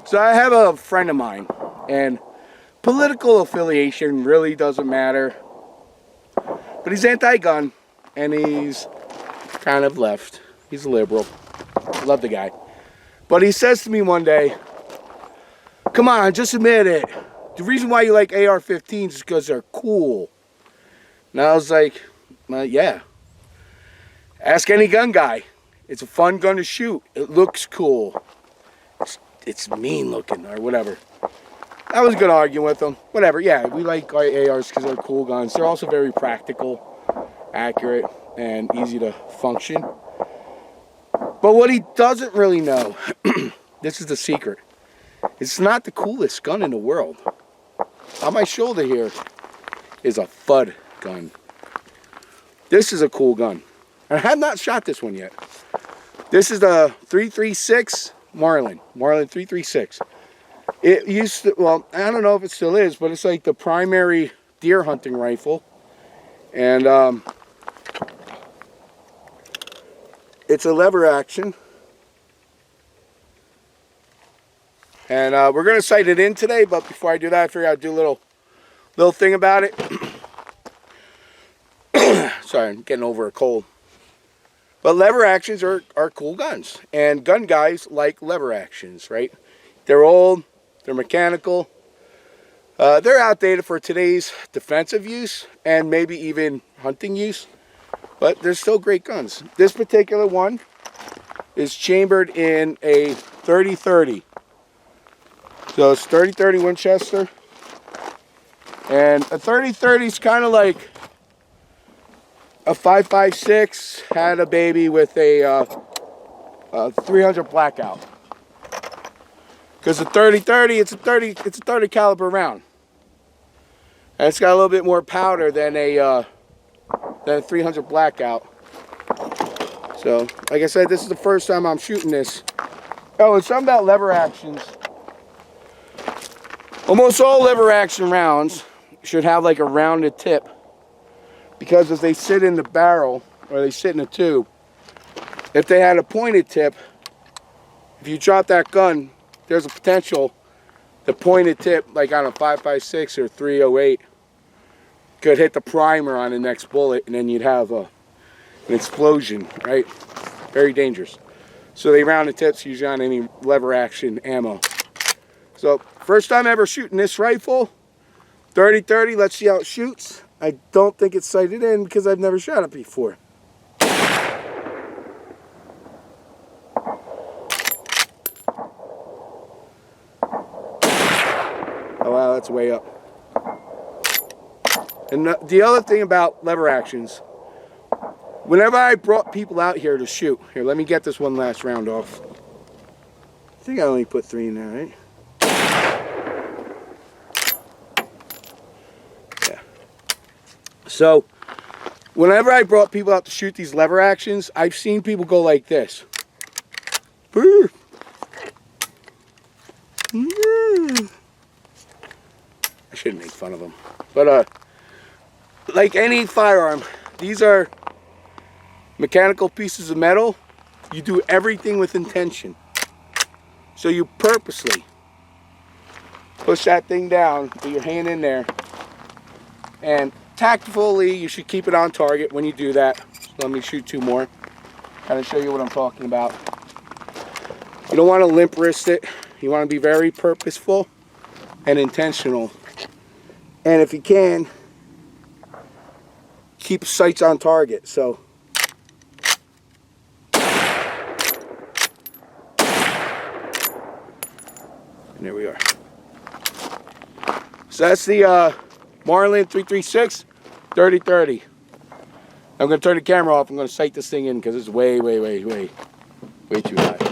So I have a friend of mine, and political affiliation really doesn't matter, but he's anti-gun, and he's kind of left. He's a liberal. Love the guy. But he says to me one day, come on, just admit it. The reason why you like AR-15s is because they're cool. And I was like, well, yeah. Ask any gun guy. It's a fun gun to shoot. It looks cool. It's mean looking or whatever. I was going to argue with him. Whatever, yeah, we like our ARs because they're cool guns. They're also very practical, accurate, and easy to function. But what he doesn't really know, this is the secret, it's not the coolest gun in the world. On my shoulder here is a FUD gun. This is a cool gun. I have not shot this one yet. This is the 336 Marlin 336. It used to, well, I don't know if it still is, but it's like the primary deer hunting rifle. And it's a lever action. And we're going to sight it in today, but before I do that, I figured I'd do a little thing about it. Sorry, I'm getting over a cold. But lever actions are cool guns. And gun guys like lever actions, right? They're old, they're mechanical. They're outdated for today's defensive use and maybe even hunting use. But they're still great guns. This particular one is chambered in a 30-30. So it's 30-30 Winchester. And a 30-30 is kind of like a 5.56 had a baby with a 300 blackout. Because the 30-30, it's a 30 caliber round. And it's got a little bit more powder than a 300 blackout. So, like I said, this is the first time I'm shooting this. Oh, and something about lever actions. Almost all lever action rounds should have like a rounded tip, because as they sit in the barrel or they sit in the tube, if they had a pointed tip, if you drop that gun, there's a potential the pointed tip, like on a 5.56 or 308, could hit the primer on the next bullet, and then you'd have an explosion, right? Very dangerous. So they round the tips usually on any lever action ammo. So first time ever shooting this rifle, 30-30, let's see how it shoots. I don't think it's sighted in because I've never shot it before. Oh wow, that's way up. And the other thing about lever actions, whenever I brought people out here to shoot, here, let me get this one last round off. I think I only put 3 in there, right? So, whenever I brought people out to shoot these lever actions, I've seen people go like this. I shouldn't make fun of them. But, like any firearm, these are mechanical pieces of metal. You do everything with intention. So you purposely push that thing down with your hand in there, and tactfully, you should keep it on target when you do that. So let me shoot 2 more. Kind of show you what I'm talking about. You don't want to limp wrist it. You want to be very purposeful and intentional. And if you can, keep sights on target. So and there we are. So that's the Marlin 336 30-30. I'm going to turn the camera off. I'm going to sight this thing in because it's way too high.